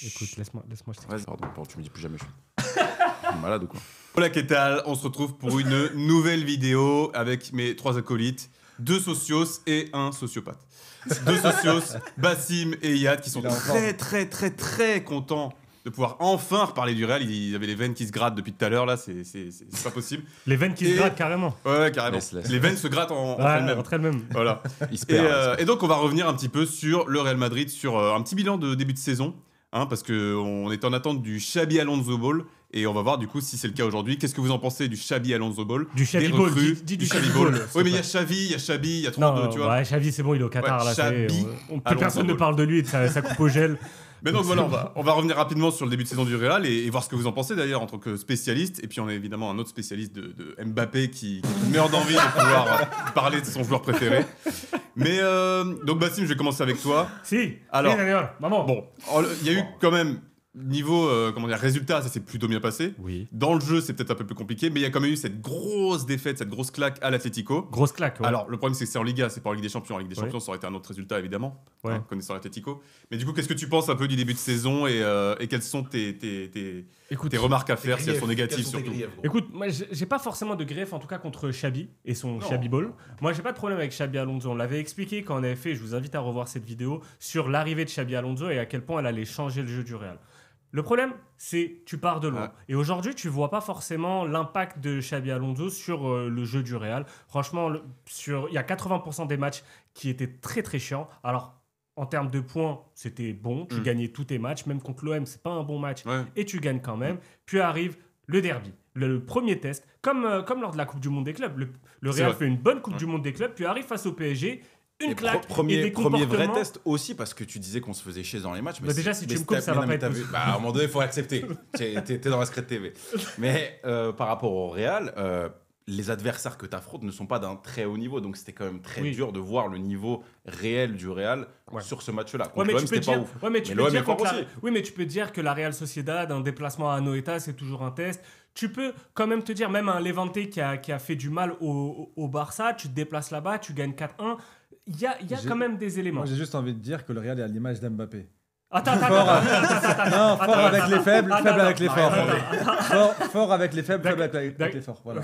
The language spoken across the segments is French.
Écoute, laisse-moi. Vas-y, pardon, tu me dis plus jamais. Je suis malade ou quoi? Hola, qu'est-ce que on se retrouve pour une nouvelle vidéo avec mes 3 acolytes, 2 socios et un sociopathe. 2 socios, Bassim et Yad, qui sont très contents de pouvoir enfin reparler du Real. Ils avaient les veines qui se grattent depuis tout à l'heure, là, c'est pas possible. Les veines qui se grattent carrément. Ouais, carrément. Laisse. Les veines se grattent entre elles-mêmes. Entre elles-mêmes. Voilà. Et donc, on va revenir un petit peu sur le Real Madrid, sur un petit bilan de début de saison, parce qu'on est en attente du Xabi Alonso Ball. Et on va voir du coup si c'est le cas aujourd'hui. Qu'est-ce que vous en pensez du Xabi Alonso Ball? Du Xabi Ball, dis du Xabi Ball. Oui, mais il y a Xabi, il y a trop de, tu vois. Ouais, Xavi, c'est bon, il est au Qatar. Ouais, là, plus personne ne parle de lui et de sa coupe au gel. Mais donc voilà, on va revenir rapidement sur le début de saison du Real et voir ce que vous en pensez d'ailleurs en tant que spécialiste. Et puis on a évidemment un autre spécialiste de Mbappé qui meurt d'envie de pouvoir parler de son joueur préféré. Mais donc Bassim, je vais commencer avec toi. Si, alors, maman. Bon, il y a eu quand même niveau résultat, ça s'est plutôt bien passé. Oui. Dans le jeu, c'est peut-être un peu plus compliqué, mais il y a quand même eu cette grosse défaite, cette grosse claque à l'Atlético. Grosse claque, ouais. Alors, le problème, c'est que c'est en Liga, c'est pas en Ligue des Champions. En Ligue des Champions, ça aurait été un autre résultat, évidemment, connaissant l'Atlético. Mais du coup, qu'est-ce que tu penses un peu du début de saison et quelles sont tes remarques à faire, si elles sont négatives surtout? Écoute, moi, j'ai pas forcément de grief, en tout cas, contre Xabi et son Xabi Ball. Moi, j'ai pas de problème avec Xabi Alonso. On l'avait expliqué quand on avait fait, je vous invite à revoir cette vidéo, sur l'arrivée de Xabi Alonso et à quel point elle allait changer le jeu du Real. Le problème, c'est tu pars de loin. Ouais. Et aujourd'hui, tu vois pas forcément l'impact de Xabi Alonso sur le jeu du Real. Franchement, il y a 80% des matchs qui étaient très chiants. Alors, en termes de points, c'était bon. Tu gagnais tous tes matchs. Même contre l'OM, c'est pas un bon match. Ouais. Et tu gagnes quand même. Puis arrive le derby. Le premier test. Comme lors de la Coupe du Monde des clubs. Le Real fait une bonne Coupe du Monde des clubs. Puis arrive face au PSG. Une claque premier vrai test aussi, parce que tu disais qu'on se faisait chier dans les matchs. Mais déjà, si tu me coupes, ça va pas être possible. À un moment donné, il faut accepter. T'es dans la Secret TV. Mais par rapport au Real, les adversaires que tu affrontes ne sont pas d'un très haut niveau. Donc, c'était quand même très dur de voir le niveau réel du Real sur ce match-là. Contre l'OM, c'était pas ouf. Mais tu peux dire que la Real Sociedad, un déplacement à Anoeta, c'est toujours un test. Tu peux quand même te dire, même un Levante qui a fait du mal au Barça, tu te déplaces là-bas, tu gagnes 4-1. Il y a quand même des éléments. Moi, j'ai juste envie de dire que le Real est à l'image d'Mbappé. Attends, fort avec les faibles, faible avec les forts. Fort avec les faibles, faible avec les forts. Voilà.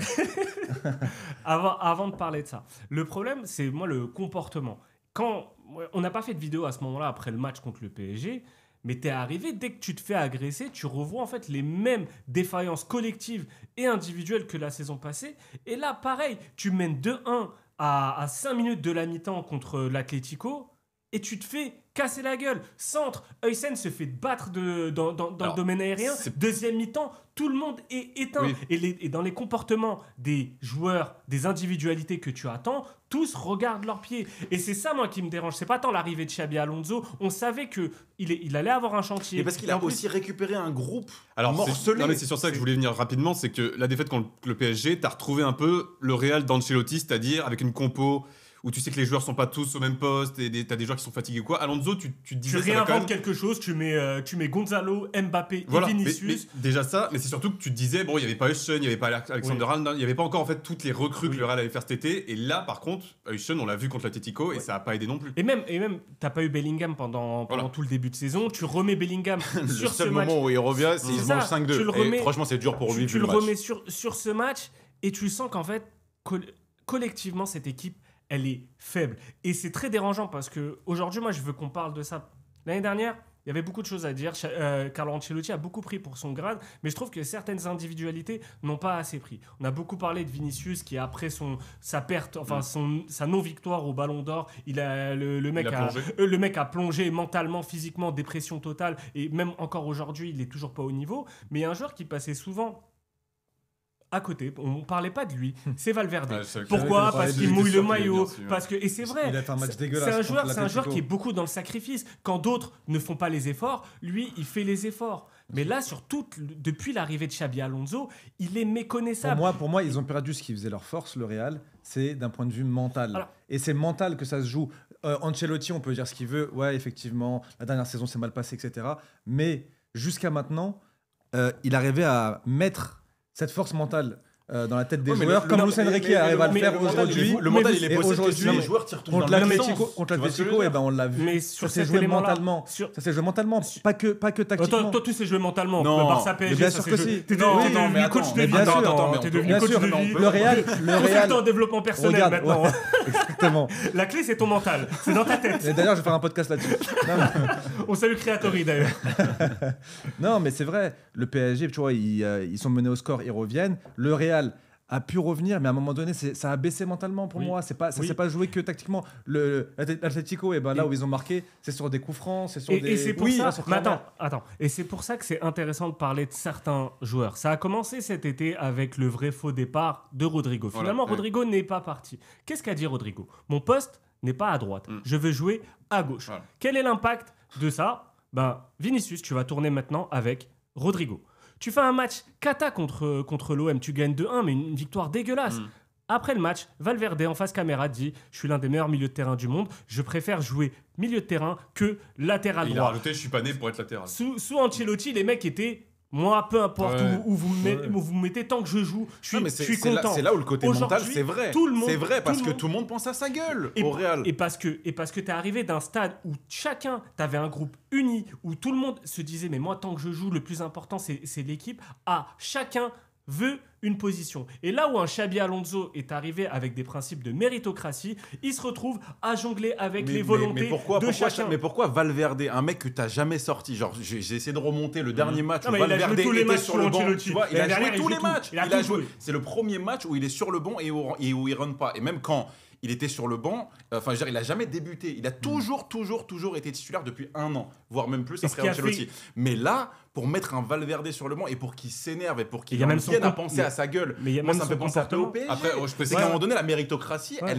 Avant de parler de ça, le problème, c'est moi le comportement. On n'a pas fait de vidéo à ce moment-là après le match contre le PSG, mais t'es arrivé, dès que tu te fais agresser, tu revois en fait les mêmes défaillances collectives et individuelles que la saison passée. Et là, pareil, tu mènes 2-1 à 5 minutes de la mi-temps contre l'Atlético et tu te fais casser la gueule. Centre, Huysen se fait battre dans le domaine aérien. Deuxième mi-temps, tout le monde est éteint. Oui. Et dans les comportements des joueurs, des individualités que tu attends, tous regardent leurs pieds. Et c'est ça, moi, qui me dérange. C'est pas tant l'arrivée de Xabi Alonso. On savait qu'il allait avoir un chantier. Et parce qu'il a aussi récupéré un groupe morcelé. Non, mais c'est sur ça que je voulais venir rapidement. C'est que la défaite contre le PSG, t'as retrouvé un peu le Real d'Ancelotti, c'est-à-dire avec une compo où tu sais que les joueurs sont pas tous au même poste et t'as des joueurs qui sont fatigués ou quoi. Alonso, tu disais... Tu réinventes quelque chose, tu mets Gonzalo, Mbappé et Vinicius. Mais déjà ça, mais c'est surtout que tu te disais, bon, il n'y avait pas Huysen, il n'y avait pas Alexander Arnold, il n'y avait pas encore en fait toutes les recrues que le Real allait faire cet été. Et là, par contre, Huysen, on l'a vu contre l'Atlético et ça n'a pas aidé non plus. Et même t'as pas eu Bellingham pendant tout le début de saison. Tu remets Bellingham sur ce match. Le seul moment où il revient, c'est qu'il se mange 5-2. Et franchement, c'est dur pour lui. Tu le remets sur ce match et tu sens qu'en fait, collectivement, cette équipe, elle est faible. Et c'est très dérangeant parce qu'aujourd'hui, moi, je veux qu'on parle de ça. L'année dernière, il y avait beaucoup de choses à dire. Carlo Ancelotti a beaucoup pris pour son grade, mais je trouve que certaines individualités n'ont pas assez pris. On a beaucoup parlé de Vinicius qui, après sa perte, sa non-victoire au Ballon d'Or, le mec a plongé mentalement, physiquement, dépression totale. Et même encore aujourd'hui, il n'est toujours pas au niveau. Mais il y a un joueur qui passait souvent à côté, on parlait pas de lui, c'est Valverde. Pourquoi ? Parce qu'il mouille le maillot, et c'est vrai. Il a fait un match dégueulasse. C'est un joueur qui est beaucoup dans le sacrifice. Quand d'autres ne font pas les efforts, lui, il fait les efforts. Mais là, surtout, depuis l'arrivée de Xabi Alonso, il est méconnaissable. Pour moi, ils ont perdu ce qui faisait leur force, le Real, c'est d'un point de vue mental. Et c'est mental que ça se joue. Ancelotti, on peut dire ce qu'il veut. Ouais, effectivement, la dernière saison s'est mal passée, etc. Mais jusqu'à maintenant, il arrivait à mettre cette force mentale dans la tête des mais joueurs, le- comme le- Luis Enrique mais arrive à le mais faire le mental, aujourd'hui. le mental, il est Et possible que aujourd'hui, si les joueurs tirent tous dans Contre le même l'Atlético, sens. contre Tu vois ce que je l'Atlético, veux eh dire ben, on l'a vu. Mais Ça sur s'est cet joué élément-là, mentalement. sur- Ça s'est joué mentalement, pas que tactiquement. Toi, tu sais jouer mentalement. Non. Barça Mais PSG, bien ça sûr s'est que joué. si. T'es Non, devenu non, mais coach attends, de mais vie. bien sûr, mais T'es on devenu Bien coach sûr, de vie. le Real, Consultant en développement personnel regarde, maintenant. ouais, exactement. La clé, c'est ton mental. C'est dans ta tête. Et d'ailleurs, je vais faire un podcast là-dessus. Non, On salue Creatory d'ailleurs. Non, mais c'est vrai. Le PSG, tu vois, ils sont menés au score, ils reviennent. Le Real a pu revenir, mais à un moment donné, ça a baissé mentalement pour Oui. moi. Ça Oui. s'est pas joué que tactiquement. L'Atlético, et ben là Et- où ils ont marqué, c'est sur des coups francs, c'est sur Et des. c'est pour Oui, ça. sur Mais corner. attends. Et c'est pour ça que c'est intéressant de parler de certains joueurs. Ça a commencé cet été avec le vrai faux départ de Rodrigo. Voilà, Finalement, ouais. Rodrigo n'est pas parti. Qu'est-ce qu'a dit Rodrigo? Mon poste n'est pas à droite. Je veux jouer à gauche. Voilà. Quel est l'impact de ça? Ben, Vinicius, tu vas tourner maintenant avec Rodrigo. Tu fais un match cata contre l'OM, tu gagnes 2-1, mais une victoire dégueulasse. Après le match, Valverde en face caméra dit « Je suis l'un des meilleurs milieux de terrain du monde, je préfère jouer milieu de terrain que latéral Il a droit. rajouté, je suis pas né pour être latéral. » Sous Ancelotti, les mecs étaient « Moi, peu importe Ouais. où vous me mettez, tant que je joue, je suis, Non, mais je suis c'est là, content. » c'est là où le côté mental, Aujourd'hui, c'est vrai. tout le monde- C'est vrai parce tout que le monde- tout le monde pense à sa gueule Et, au Real. et parce que tu es arrivé d'un stade où chacun, tu avais un groupe uni, où tout le monde se disait, mais moi, tant que je joue, le plus important, c'est l'équipe. Ah, chacun veut une position. Et là où un Xabi Alonso est arrivé avec des principes de méritocratie, il se retrouve à jongler avec les volontés de chacun. Mais pourquoi Valverde, un mec que t'as jamais sorti, genre j'ai essayé de remonter le dernier match Non, où mais il a joué Valverde tous les était matchs sur le sous banc, Ancelotti. tu vois, il a L'année joué dernière, tous il les joue tout. matchs. Il a Il a tout joué. joué. C'est le premier match où il est sur le banc et où il run pas. Et même quand il était sur le banc, enfin, je veux dire, il a jamais débuté. Il a toujours été titulaire depuis 1 an, voire même plus Et ce après qui a Ancelotti. Mais là, pour mettre un Valverde sur le banc et pour qu'il s'énerve et pour qu'il Il y a en même son vienne à comp- penser à sa gueule, mais il y a moi même ça me fait son penser un peu au comportement. PSG. Après, je C'est précise qu'à un moment donné, la méritocratie, Ouais.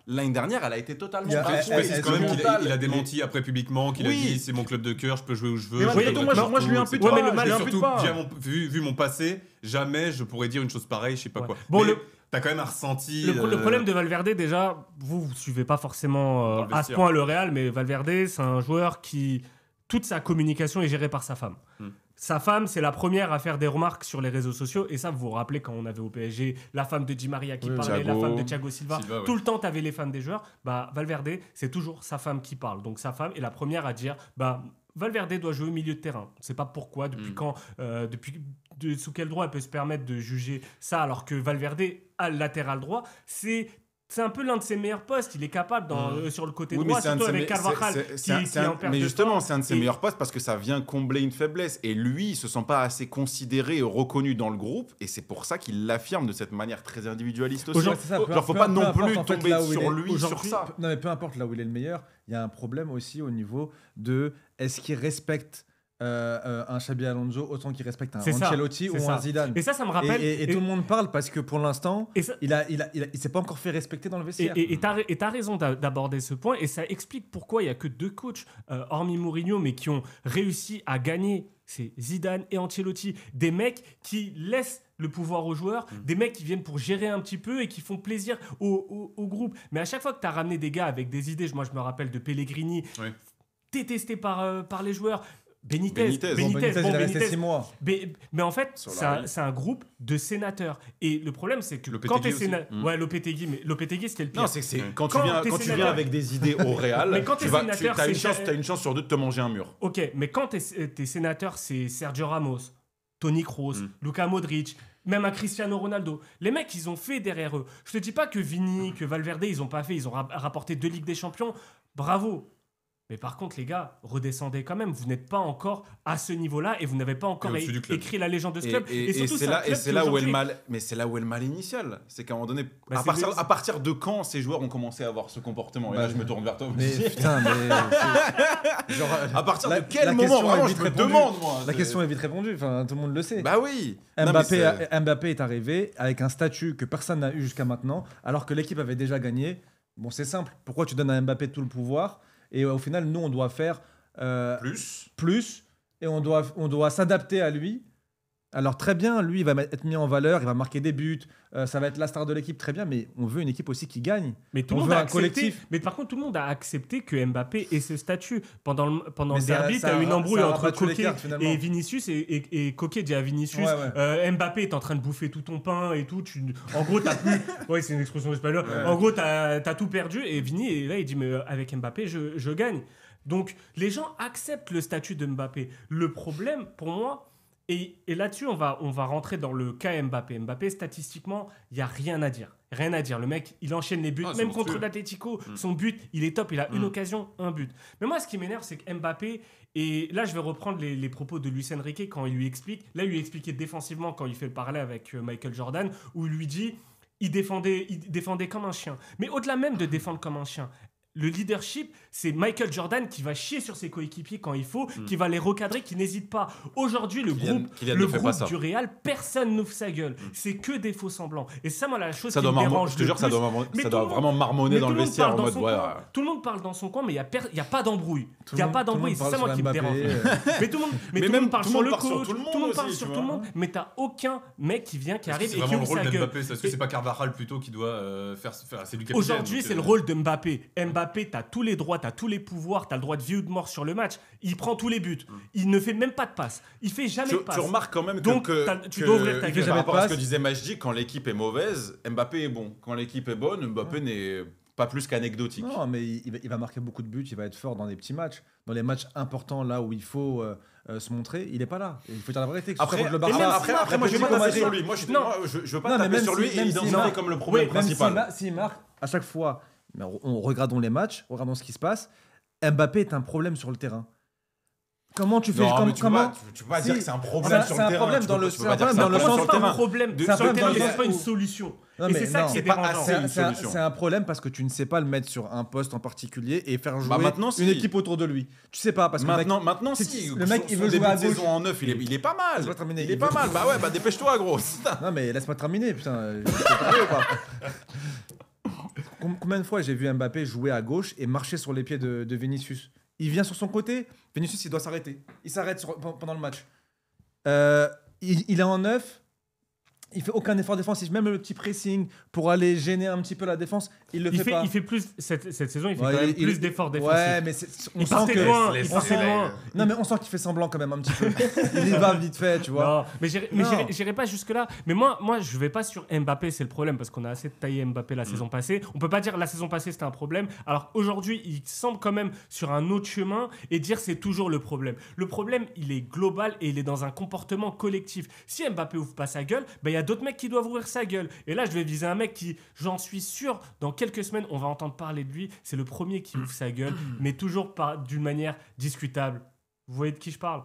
l'année dernière, elle a été totalement Il y a- bafouée. Je précise elle- quand même qu'il mental. il a démenti après publiquement, qu'il Oui. a dit c'est mon club de cœur, je peux jouer où je veux. Mais je malgré peux tout, battre moi, je lui partout, impute etc. Ouais, mais le pas. mal- Je lui Et impute surtout, pas. vu mon passé, jamais je pourrais dire une chose pareille, je sais pas Ouais. quoi. Bon, Mais t'as quand même un ressenti. Le problème de Valverde, déjà, vous suivez pas forcément Dans le à ce vestiaire. point le Real, mais Valverde, c'est un joueur qui. Toute sa communication est gérée par sa femme. Sa femme, c'est la première à faire des remarques sur les réseaux sociaux. Et ça, vous vous rappelez quand on avait au PSG la femme de Di Maria qui Oui, parlait, Thiago. la femme de Thiago Silva. Ouais. Tout le temps, tu avais les femmes des joueurs. Bah, Valverde, c'est toujours sa femme qui parle. Donc sa femme est la première à dire bah, Valverde doit jouer au milieu de terrain. On ne sait pas pourquoi, depuis quand, sous quel droit elle peut se permettre de juger ça, alors que Valverde a le latéral droit. C'est un peu l'un de ses meilleurs postes. Il est capable sur le côté Oui, droit, mais c'est un de surtout ses avec me- Carvajal, c'est- qui c'est un- est c'est un- en perte mais de justement, forme. c'est un de ses Et- meilleurs postes parce que ça vient combler une faiblesse. Et lui, il se sent pas assez considéré et reconnu dans le groupe. Et c'est pour ça qu'il l'affirme de cette manière très individualiste aussi. Aujourd'hui, C'est ça, Genre, faut peu pas non importe, plus en fait, tomber là où il sur est lui, sur aujourd'hui, ça. Non, mais peu importe là où il est le meilleur, il y a un problème aussi au niveau de est-ce qu'il respecte un Xabi Alonso autant qu'il respecte un C'est ça, Ancelotti c'est ou ça. un Zidane. Et ça me rappelle. Et tout le monde parle parce que pour l'instant, et ça- il s'est pas encore fait respecter dans le vestiaire. Et t'as raison d'aborder ce point, et ça explique pourquoi il n'y a que 2 coachs, hormis Mourinho, mais qui ont réussi à gagner. C'est Zidane et Ancelotti, des mecs qui laissent le pouvoir aux joueurs, des mecs qui viennent pour gérer un petit peu et qui font plaisir au groupe. Mais à chaque fois que tu as ramené des gars avec des idées, moi je me rappelle de Pellegrini, Ouais. détesté par les joueurs. Benitez, Benitez, Bon, Benitez, il est resté 6 mois. mais en fait, Sur la ligne. c'est un groupe de sénateurs. Et le problème, c'est que Lopetegui quand tu es aussi. sénateur. Ouais, Lopetegui, mais Lopetegui, c'était le pire. Non, c'est Ouais. quand Quand tu t'es viens sénateur- avec des idées au Real, Mais quand t'es sénateur, as c'est- une chance sur 2 de te manger un mur. Ok, mais quand t'es sénateur, c'est Sergio Ramos, Toni Kroos, Luka Modric, même un Cristiano Ronaldo. Les mecs, ils ont fait derrière eux. Je te dis pas que Vini, que Valverde, ils ont pas fait. Ils ont rapporté 2 Ligues des Champions. Bravo. Mais par contre, les gars, redescendez quand même. Vous n'êtes pas encore à ce niveau-là et vous n'avez pas encore Et au-dessus du club. écrit la légende de ce club. Et surtout, c'est un là, club c'est qui là où est le aujourd'hui- mal. Mais c'est là où est le mal initial. C'est qu'à un moment donné, Bah, à partir de quand ces joueurs ont commencé à avoir ce comportement. Et là, Bah, je me tourne vers toi. Mais aussi. putain, genre, À partir la- de quel la moment question vraiment est je vite me répondue. demande moi. la question est vite répondue. Enfin, tout le monde le sait. Bah oui. Non, mais c'est- Mbappé est arrivé avec un statut que personne n'a eu jusqu'à maintenant, alors que l'équipe avait déjà gagné. Bon, c'est simple. Pourquoi tu donnes à Mbappé tout le pouvoir et au final, nous, on doit faire plus. plus et on doit s'adapter à lui Alors très bien, lui, il va être mis en valeur, il va marquer des buts, ça va être la star de l'équipe, très bien, mais on veut une équipe aussi qui gagne. Mais tout le On monde veut a un accepté. collectif. Mais par contre, tout le monde a accepté que Mbappé ait ce statut. Pendant Mais le ça- derby, ça tu as a- eu une embrouille ça a entre rabattu les Coquet cartes, finalement. et Vinicius. Et Coquet dit à Vinicius Mbappé est en train de bouffer tout ton pain et tout. En gros, t'as plus. Ouais, c'est une expression espagnole. Ouais. En gros, t'as tout perdu. Et Vini, et là, il dit mais avec Mbappé, je gagne. Donc, les gens acceptent le statut de Mbappé. Le problème, pour moi, et là-dessus, on va rentrer dans le cas Mbappé. Mbappé, statistiquement, il n'y a rien à dire. Rien à dire. Le mec, il enchaîne les buts. Ah, c'est Même monstrueux. contre l'Atlético, son but, il est top. Il a une occasion, un but. Mais moi, ce qui m'énerve, c'est que Mbappé, et là, je vais reprendre les propos de Luis Enrique quand il lui explique. Là, il lui expliquait défensivement quand il fait le parallèle avec Michael Jordan, où il lui dit il défendait comme un chien. Mais au-delà même de défendre comme un chien, le leadership, c'est Michael Jordan qui va chier sur ses coéquipiers quand il faut, qui va les recadrer, qui n'hésite pas. Aujourd'hui, le Kylian groupe ne fait pas ça. du Real, personne n'ouvre sa gueule. C'est que des faux semblants. Et ça, moi, la chose Ça qui doit me dérange je te jure, le ça plus, doit, mais ça tout doit le monde- vraiment marmonner mais dans tout le monde vestiaire parle en dans mode son ouais. coin. Tout le monde parle dans son coin, mais il n'y a pas d'embrouille. Il n'y a pas Tout le d'embrouille. monde C'est ça, parle moi, sur qui me Mbappé, dérange. Mais tout le monde parle sur le coach, tout le monde tout le monde parle aussi, sur tu tout le vois. monde, mais t'as aucun mec qui vient, qui Est-ce que arrive c'est et qui vraiment le ouvre rôle sa gueule. d'Mbappé? Est-ce que c'est pas Carvajal plutôt qui doit faire c'est du capitaine? Aujourd'hui, donc, c'est le rôle de Mbappé. Mbappé, t'as tous les droits, t'as tous les pouvoirs, t'as le droit de vie ou de mort sur le match. Il prend tous les buts. Il ne fait même pas de passe. Il fait jamais de passe. Tu remarques quand même Donc, que tu dois ouvrir ta gueule. par rapport à ce que passe. disait Majdi, quand l'équipe est mauvaise, Mbappé est bon. Quand l'équipe est bonne, Mbappé n'est pas plus qu'anecdotique. Non, mais il va marquer beaucoup de buts, il va être fort dans des petits matchs. Dans les matchs importants, là où il faut se montrer, il n'est pas là. Il faut dire la vérité. que ce soit Après, contre le même Barça, après, moi, je vais Petit pas taper Madrid. sur lui. Moi, je veux pas Non, mais taper même sur si- lui et même s'il identifier marque- comme le problème Même principal. s'il marque, à chaque fois, mais regardons les matchs, regardons ce qui se passe. Mbappé est un problème sur le terrain. Comment tu fais Non, mais tu peux comment pas Si. dire que c'est un problème C'est sur un le terrain. problème Tu dans peux le- pas- tu peux c'est pas un dire que problème dans le sur sens le C'est pas un terrain. problème. C'est un Sur le problème terrain, dans mais le c'est pas sens une où- solution. Non, Et mais c'est ça non. qui est C'est pas dérangeant. assez une solution. C'est un problème parce que tu ne sais pas le mettre sur un poste en particulier et faire jouer Bah, maintenant, si. une équipe autour de lui. Tu sais pas parce que Maintenant, c'est- si. le mec, il veut Son jouer début à de gauche. saison en neuf, il est pas mal. Laisse-moi terminer. Il est pas mal. Bah ouais, dépêche-toi, gros. Non mais laisse-moi terminer, putain. Je peux parler ou pas Combien de fois j'ai vu Mbappé jouer à gauche et marcher sur les pieds de Vinicius? Il vient sur son côté, Vinicius il doit s'arrêter. Il s'arrête pendant le match. Il est en neuf, il fait aucun effort défensif, même le petit pressing pour aller gêner un petit peu la défense, il le fait pas. Il fait plus cette saison, il fait Ouais, quand même il- plus d'efforts défensifs. Ouais, mais on Il sent partait que loin, laisse- il partait laisse- loin. non mais on sent qu'il fait semblant quand même un petit peu. Il y va vite fait, tu vois. Non, mais Non. j'irai pas jusque là. Mais moi, je vais pas sur Mbappé, c'est le problème parce qu'on a assez taillé Mbappé la saison passée. On peut pas dire la saison passée c'était un problème. Alors aujourd'hui, il semble quand même sur un autre chemin et dire c'est toujours le problème. Le problème, il est global et il est dans un comportement collectif. Si Mbappé ouvre pas sa gueule, il y a d'autres mecs qui doivent ouvrir sa gueule. Et là, je vais viser un mec qui, j'en suis sûr, dans quelques semaines, on va entendre parler de lui. C'est le premier qui ouvre sa gueule, mais toujours pas d'une manière discutable. Vous voyez de qui je parle?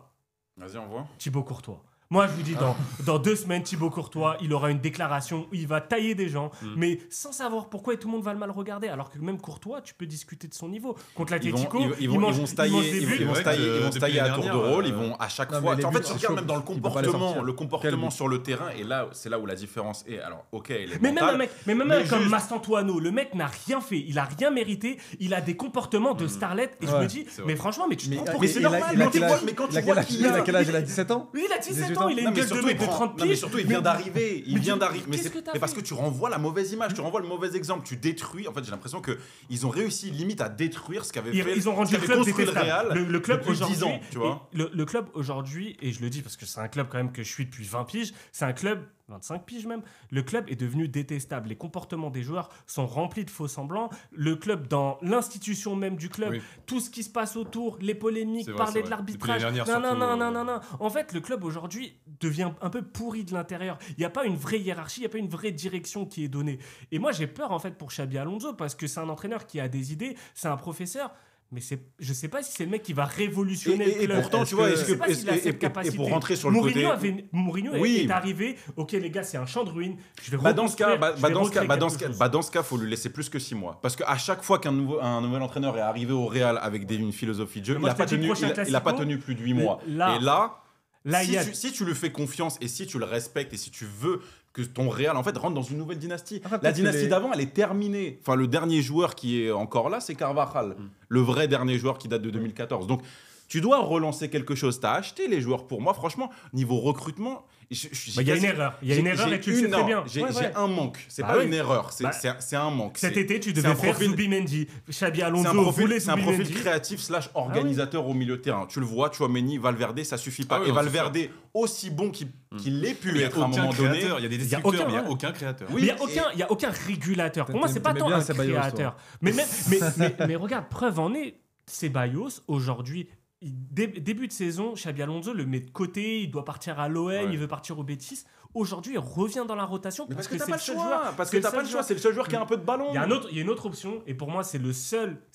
Vas-y, on voit. Thibaut Courtois. Moi, je vous dis, dans 2 semaines, Thibaut Courtois, il aura une déclaration où il va tailler des gens, mais sans savoir pourquoi et tout le monde va le mal regarder. Alors que même Courtois, tu peux discuter de son niveau. Contre l'Atlético, Ils vont se tailler, mange des ils buts. vont se tailler, ils vont se Depuis tailler à l'année tour de dernière, rôle. Ils vont à chaque non, fois. mais les En fait, buts, tu c'est regardes chaud. même dans le Il peut pas les sortir. Quel comportement but sur le terrain. Et là, c'est là où la différence est. Alors, ok, elle est Mais même un mentale. mec, mais même Mais un comme juste- Mastantuono, le mec n'a rien fait, il a rien mérité, il a des comportements de starlet et je Ouais. me dis, C'est vrai. mais franchement, mais tu te Mais, prends il- pour mais qui c'est il a- normal, il a quand tu quel vois- âge mais quand tu il a vois quel âge- qu'il il a a- quel âge? Il a 17 ans? Oui, il a 17 18 ans, ans. il a Non, une mais gueule de surtout, mec de 30 non, mais piges. surtout, il vient d'arriver. Il mais vient tu- d'arriver. Mais qu'est-ce que t'as mais parce fait que tu renvoies la mauvaise image, tu renvoies le mauvais exemple, tu détruis. En fait, j'ai l'impression que ils ont réussi limite à détruire ce qu'avait fait. Ils ont rendu ce le qu'avait club construit le détestable. Real Le club depuis 10 aujourd'hui, ans, tu vois. et le club aujourd'hui, et je le dis parce que c'est un club quand même que je suis depuis 20 piges, c'est un club 25 piges même, le club est devenu détestable. Les comportements des joueurs sont remplis de faux semblants. Le club, dans l'institution même du club, Oui. tout ce qui se passe autour, les polémiques, C'est vrai, parler c'est de vrai. l'arbitrage. Depuis l'année Non, dernière, non, surtout, non, non, non, non. En fait, le club aujourd'hui devient un peu pourri de l'intérieur. Il n'y a pas une vraie hiérarchie, il n'y a pas une vraie direction qui est donnée. Et moi, j'ai peur en fait pour Xabi Alonso parce que c'est un entraîneur qui a des idées, c'est un professeur. Mais je sais pas si c'est le mec qui va révolutionner le Et club. pourtant, tu vois, Je sais pas s'il a cette capacité. et pour rentrer sur le côté. Mourinho Oui. est arrivé. Ok, les gars, c'est un champ de ruines. Je vais Dans ce cas, reconstruire, dans ce cas, faut lui laisser plus que 6 mois. Parce qu'à chaque fois qu'un nouvel entraîneur est arrivé au Real avec une philosophie de jeu, Mais il moi, n'a pas je te dis, tenu, prochain il a pas Classico, tenu plus de 8 mois. là- Et là, Là, il y a- si tu lui fais confiance et si tu le respectes et si tu veux que ton Real en fait rentre dans une nouvelle dynastie. Après, La peut-être que dynastie les- d'avant, elle est terminée. Enfin, le dernier joueur qui est encore là, c'est Carvajal. Le vrai dernier joueur qui date de 2014. Donc, tu dois relancer quelque chose. Tu as acheté les joueurs pour moi. Franchement, niveau recrutement, Il y a une erreur. Il y a une erreur et tu le sais très bien. J'ai un manque. C'est pas une erreur. C'est un manque. Cet été, tu devais faire Zubimendi. Xabi Alonso voulait C'est un profil Zubimendi. créatif / organisateur au milieu de terrain. Tu le vois, Tchouaméni, Valverde, ça suffit pas. Et Valverde, aussi bon qu'il ait pu être à un moment donné. Il y a des destructeurs, mais il n'y a aucun créateur. Oui, il y a aucun régulateur. Pour moi, c'est pas tant un créateur. Mais regarde, preuve en est, Ceballos, aujourd'hui, début de saison, Xabi Alonso le met de côté, il doit partir à l'OL, il veut partir au Betis. Aujourd'hui, il revient dans la rotation parce que c'est t'as pas le seul le choix. joueur. Parce que t'as pas le choix. C'est le seul joueur qui a un peu de ballon. Il y a une autre option, et pour moi, c'est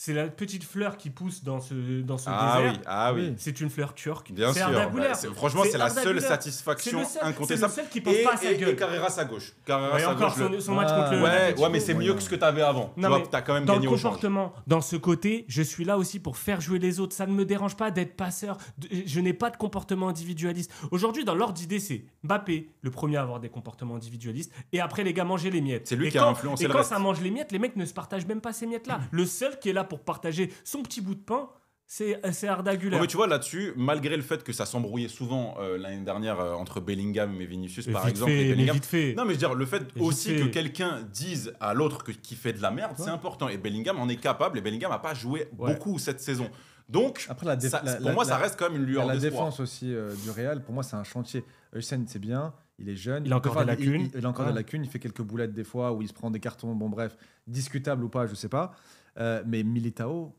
la petite fleur qui pousse dans ce désert. Ah oui. C'est une fleur turque. Bien c'est sûr. Arda Güler. Franchement, c'est la Arda seule Güler. satisfaction incontestable. C'est le seul qui pose pas à sa gueule. Et Carreras à gauche. Et encore son match contre le. Ouais, mais c'est mieux que ce que t'avais avant. Tu vois, t'as quand même dans gagné le au change. comportement, dans ce côté, je suis là aussi pour faire jouer les autres. Ça ne me dérange pas d'être passeur. Je n'ai pas de comportement individualiste. Aujourd'hui, dans l'ordre d'idée, c'est Mbappé, le premier à avoir des comportements individualistes. Et après, les gars, manger les miettes. C'est lui qui a influencé le reste. Et quand ça reste. mange les miettes, les mecs ne se partagent même pas ces miettes-là. Le seul qui est là pour partager son petit bout de pain, c'est Arda Güler. Mais tu vois, là-dessus, malgré le fait que ça s'embrouillait souvent l'année dernière entre Bellingham et Vinicius, par exemple. Vite fait. Non, mais je veux dire, le fait aussi que quelqu'un dise à l'autre qu'il fait de la merde, c'est important. Et Bellingham en est capable. Et Bellingham n'a pas joué beaucoup cette saison. Donc, après, pour moi, ça reste quand même une lueur la d'espoir. défense aussi du Real, pour moi, c'est un chantier. Hussein, c'est bien, il est jeune. Il a encore des lacunes. Il a encore des lacunes, il fait quelques boulettes des fois, où il se prend des cartons, bon bref, discutable ou pas, je sais pas. Mais Militao...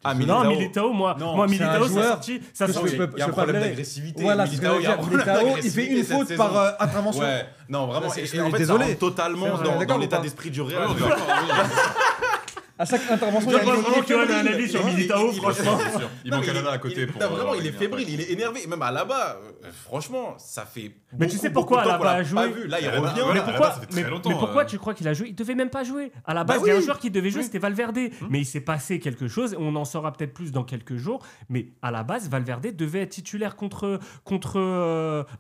Non, Militao, moi Militao, ça sorti. Il y a un problème d'agressivité. Voilà, Militao, il fait une faute par intervention. Ouais, non, vraiment, en fait, désolé. Ça rentre totalement dans l'état d'esprit du Real. À chaque intervention, il y a un avis sur Militao, franchement. Il manque Alaba à côté. Vraiment, il est fébrile, il est énervé. Même Alaba, franchement, ça fait. Mais tu sais pourquoi Alaba a joué? Là, il revient. Mais pourquoi tu crois qu'il a joué? Il devait même pas jouer. À la base, il y a un joueur qui devait jouer, c'était Valverde. Mais il s'est passé quelque chose. On en saura peut-être plus dans quelques jours. Mais à la base, Valverde devait être titulaire contre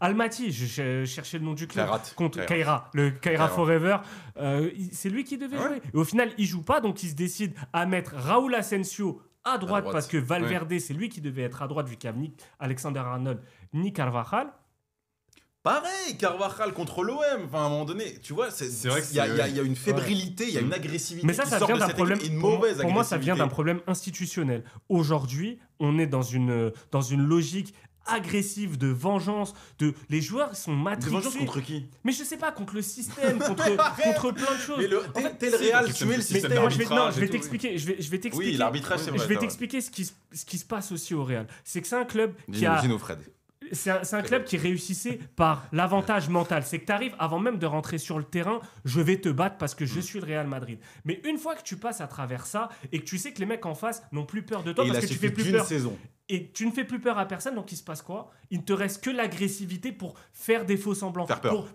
Almaty. Je cherchais le nom du club. Contre Kaira, le Kaira Forever. C'est lui qui devait jouer. Et au final, il joue pas, donc il se décide à mettre Raúl Asensio à droite parce que Valverde, c'est lui qui devait être à droite vu qu'il y a ni Alexander Arnold ni Carvajal. Pareil, Carvajal contre l'OM. Enfin, à un moment donné, tu vois, c'est vrai qu'il y a une fébrilité, il y a une agressivité. Mais ça vient d'un problème. Une mauvaise pour moi, ça vient d'un problème institutionnel. Aujourd'hui, on est dans une logique agressive de vengeance, les joueurs sont matrixés. De vengeance contre qui? Mais je sais pas, contre le système, contre plein de choses. Mais t'es le Real, tu mets le système d'arbitrage. Je vais t'expliquer. Oui, l'arbitrage, c'est vrai. Je vais t'expliquer ce qui se passe aussi au Real. C'est que c'est un club qui a. C'est un club qui réussissait par l'avantage mental. C'est que tu arrives, avant même de rentrer sur le terrain, je vais te battre parce que je suis le Real Madrid. Mais une fois que tu passes à travers ça et que tu sais que les mecs en face n'ont plus peur de toi parce que tu fais plus peur. Et tu ne fais plus peur à personne, donc il se passe quoi? Il ne te reste que l'agressivité pour faire des faux semblants.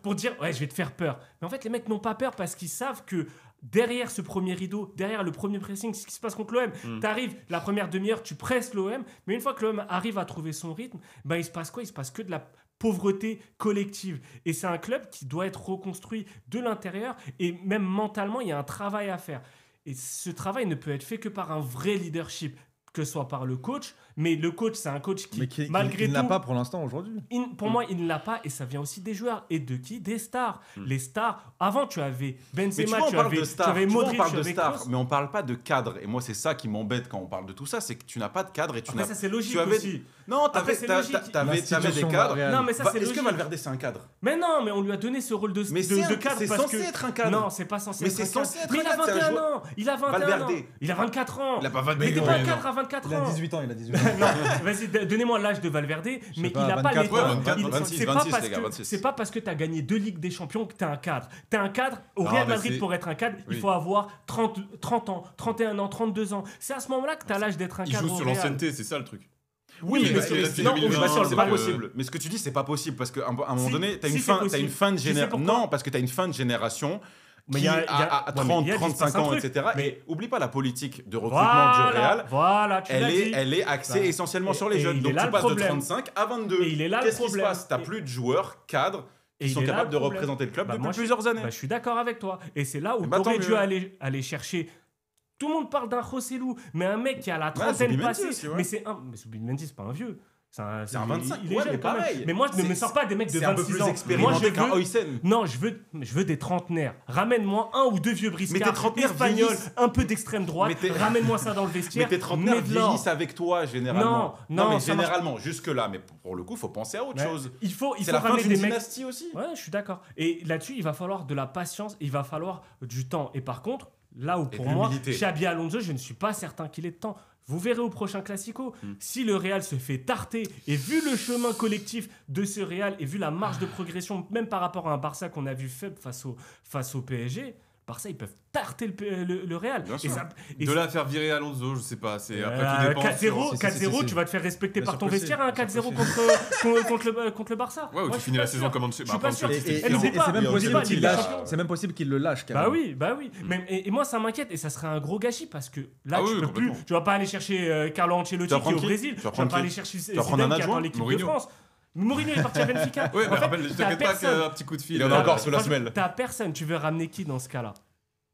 Pour dire, ouais, je vais te faire peur. Mais en fait, les mecs n'ont pas peur parce qu'ils savent que derrière ce premier rideau, derrière le premier pressing, ce qui se passe contre l'OM, t'arrives, la première demi-heure, tu presses l'OM, mais une fois que l'OM arrive à trouver son rythme, ben il se passe quoi? Il se passe que de la pauvreté collective. Et c'est un club qui doit être reconstruit de l'intérieur, et même mentalement, il y a un travail à faire. Et ce travail ne peut être fait que par un vrai leadership, que ce soit par le coach, mais le coach, c'est un coach qui malgré tout... Il ne l'a pas pour l'instant aujourd'hui. Pour moi, il ne l'a pas, et ça vient aussi des joueurs. Et de qui? Des stars. Les stars, avant, tu avais Benzema, tu avais Modric, on parle de stars, mais on parle pas de cadre. Et moi, c'est ça qui m'embête quand on parle de tout ça, c'est que tu n'as pas de cadre et tu n'as... ça, c'est logique aussi. Non, t'avais des cadres. Non, mais ça, c'est logique. Est-ce que Valverde, c'est un cadre? Mais non, mais on lui a donné ce rôle de cadre. C'est censé être un cadre. Non, c'est pas censé être un cadre. Mais c'est censé être un cadre. Mais il a 21 ans. Il a 21 ans. Il a 24 ans. Il a pas 24 ans. Mais t'es pas un cadre à 24 ans. Il a 18 ans, Non, vas-y, donnez-moi l'âge de Valverde, mais il n'a pas l'état. C'est pas parce que tu as gagné 2 Ligues des Champions que tu es un cadre. Tu es un cadre, au Real Madrid, pour être un cadre, il faut avoir 30 ans, 31 ans, 32 ans. C'est à ce moment-là que tu as l'âge d'être un cadre. Il joue sur l'ancienneté, c'est ça le truc. Oui, mais c'est pas possible. Mais ce que tu dis, c'est pas possible parce qu'à un moment donné, tu as une fin de génération. Non, parce que tu as une fin de génération. Mais à 30, 35 ans, etc. Mais oublie pas la politique de recrutement du Real. Elle est axée essentiellement sur les jeunes. Donc tu passes de 35 à 22. Qu'est-ce qui se passe? T'as plus de joueurs cadres qui sont capables de représenter le club depuis plusieurs années. Je suis d'accord avec toi. Et c'est là où tu aurais dû aller chercher. Tout le monde parle d'un José Lu, mais un mec qui a la trentaine passée. Mais Zubimendi, c'est pas un vieux. C'est un il 25, est ouais, jeune mais quand même. pareil. Mais moi, je ne me C'est- sors pas des mecs de C'est un peu 26 plus ans. Moi, expérimenté je qu'un veux... Oysen. Non, je veux des trentenaires. Ramène-moi un ou deux vieux Mais briscards tes trentenaires espagnols, vieillissent. un peu d'extrême droite. Mais t'es- Ramène-moi ça dans le vestiaire. Mais tes trentenaires mets de l'or. vieillissent avec toi, généralement. Non, mais ça marche généralement, jusque-là. Mais pour le coup, faut penser à autre Ouais. chose. Il faut C'est la fin ramener d'une des mecs. dynastie aussi. Ouais, je suis d'accord. Et là-dessus, il va falloir de la patience, il va falloir du temps. Et par contre, là où Et pour de moi, l'humilité. Xabi Alonso, je ne suis pas certain qu'il ait de temps. Vous verrez au prochain Classico, si le Real se fait tarter, et vu le chemin collectif de ce Real, et vu la marge de progression, même par rapport à un Barça qu'on a vu faible face au PSG, Barça, ils peuvent tarter le Real. Bien Et sûr. et De là à faire virer Alonso, je sais pas. C'est après tout Euh, dépend. 4-0, sur- 4-0, tu vas te faire respecter Bien par sûr ton que si. vestiaire, hein, Bien sûr 4-0 que contre le Barça. Ouais, ou Moi, tu je suis finis la pas saison sûr. comme Je suis pas sûr. Et, Et et- n'oublie et pas, c'est même on possible pas, qu'il Ligue des lâche. Champions. C'est même possible qu'il le lâche. Bah carrément. oui, bah oui. Et moi, ça m'inquiète et ça serait un gros gâchis parce que là, Ah tu oui, peux plus. complètement. Tu vas pas aller chercher Carlo Ancelotti Tu vas qui est au prendre qui Brésil. Tu Tu vas vas prendre pas qui aller chercher vas prendre un Zidane qui est dans adjoint l'équipe de Mourinho. France. Mourinho est parti à Benfica. Ouais, mais En fait, rappelle, t'as t'inquiète pas personne. qu'un petit coup de fil. Il en a encore sous la semelle. T'as personne. Tu veux ramener qui dans ce cas-là?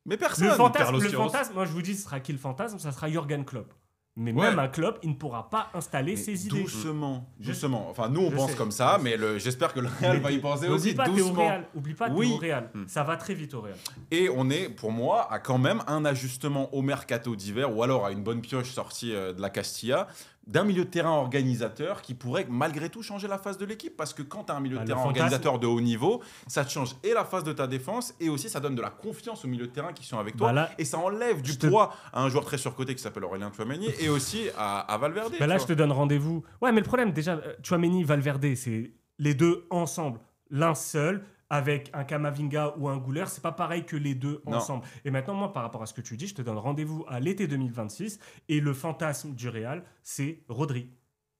Mais personne. Carlos Queiroz. fantasme, moi je vous dis, ce sera qui le fantasme? Ça sera Jürgen Klopp. Mais Ouais. même un Klopp, il ne pourra pas installer Mais ses idées. doucement, Je- doucement. Enfin, nous, on Je pense sais. comme ça, mais j'espère que le Real Mais va y penser aussi Oublie pas, t'es au doucement. Real. Oublie pas, t'es Oui. au Real. Ça va très vite au Real. Et on est, pour moi, à quand même un ajustement au mercato d'hiver, ou alors à une bonne pioche sortie de la Castilla, d'un milieu de terrain organisateur qui pourrait malgré tout changer la face de l'équipe. Parce que quand tu as un milieu Bah, de le terrain fantasme- organisateur de haut niveau, ça te change et la face de ta défense, et aussi ça donne de la confiance aux milieux de terrain qui sont avec toi. Bah là, Et ça enlève du je te- poids à un joueur très surcoté qui s'appelle Aurélien Tchouameni, et aussi à Valverde. bah là, tu je te donne rendez-vous. Ouais, mais le problème, déjà, Tchouaméni, Valverde, c'est les deux ensemble. L'un seul, avec un Kamavinga ou un Gouler, c'est pas pareil que les deux Non. ensemble. Et maintenant, moi, par rapport à ce que tu dis, je te donne rendez-vous à l'été 2026. Et le fantasme du Real, c'est Rodri.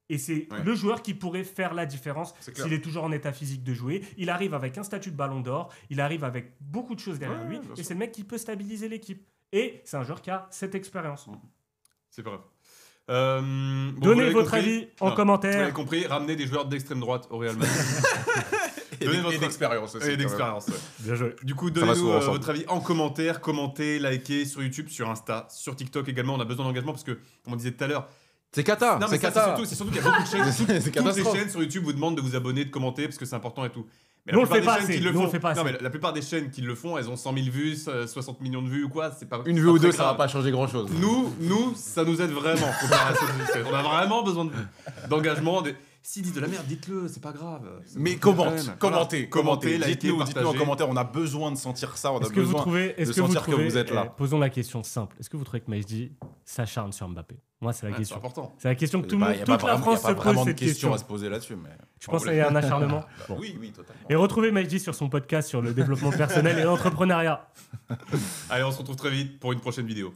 Et c'est Ouais. le joueur qui pourrait faire la différence C'est clair. s'il est toujours en état physique de jouer. Il arrive avec un statut de ballon d'or, il arrive avec beaucoup de choses derrière Ouais, lui, bien et sûr. c'est le mec qui peut stabiliser l'équipe. Et c'est un joueur qui a cette expérience. C'est pas grave. Bon, vous Donnez l'avez votre compris. avis en Non, Vous commentaire. avez compris, ramener des joueurs d'extrême droite au Real Madrid. Donnez Et votre- d'expérience aussi. Et quand même. d'expérience. Ouais. Bien joué. Du coup, va donnez-nous souvent ensemble. votre avis en commentaire, commentez, likez sur YouTube, sur Insta, sur TikTok également. On a besoin d'engagement parce que, comme on disait tout à l'heure, C'est cata, non, mais c'est ça, cata. c'est surtout qu'il y a beaucoup de chaînes. C'est Toutes les catastrophe. chaînes sur YouTube vous demandent de vous abonner, de commenter parce que c'est important et tout. Mais Nous, on la le plupart fait des pas chaînes qui assez. le Nous, on font, le fait pas non, assez. mais la plupart des chaînes qui le font, elles ont 100 000 vues, 60 millions de vues ou quoi. C'est pas Une c'est vue pas ou très deux, ça va grave. pas changer grand-chose. Nous, ça nous aide vraiment. comparé à ceux qui le font. On a vraiment besoin d'engagement. S'ils disent de la merde, dites-le, c'est pas grave. Mais C'est commente, la peine. commentez, Voilà. commentez. likez, Dites-nous en partagez. commentaire, on a besoin de sentir ça, on a Est-ce que vous besoin trouvez, de sentir que vous êtes là. posons la question simple. Est-ce que vous trouvez que Majdi s'acharne sur Mbappé? Moi, c'est la Ouais, c'est question. important. C'est la question que tout Il le y a monde, pas toute la vraiment- France il y a se pas vraiment pose de cette question question. à se poser là-dessus. Mais... Tu penses qu'il y a un acharnement? Bon. Oui, oui, totalement. Et retrouvez Majdi sur son podcast sur le développement personnel et l'entrepreneuriat. Allez, on se retrouve très vite pour une prochaine vidéo.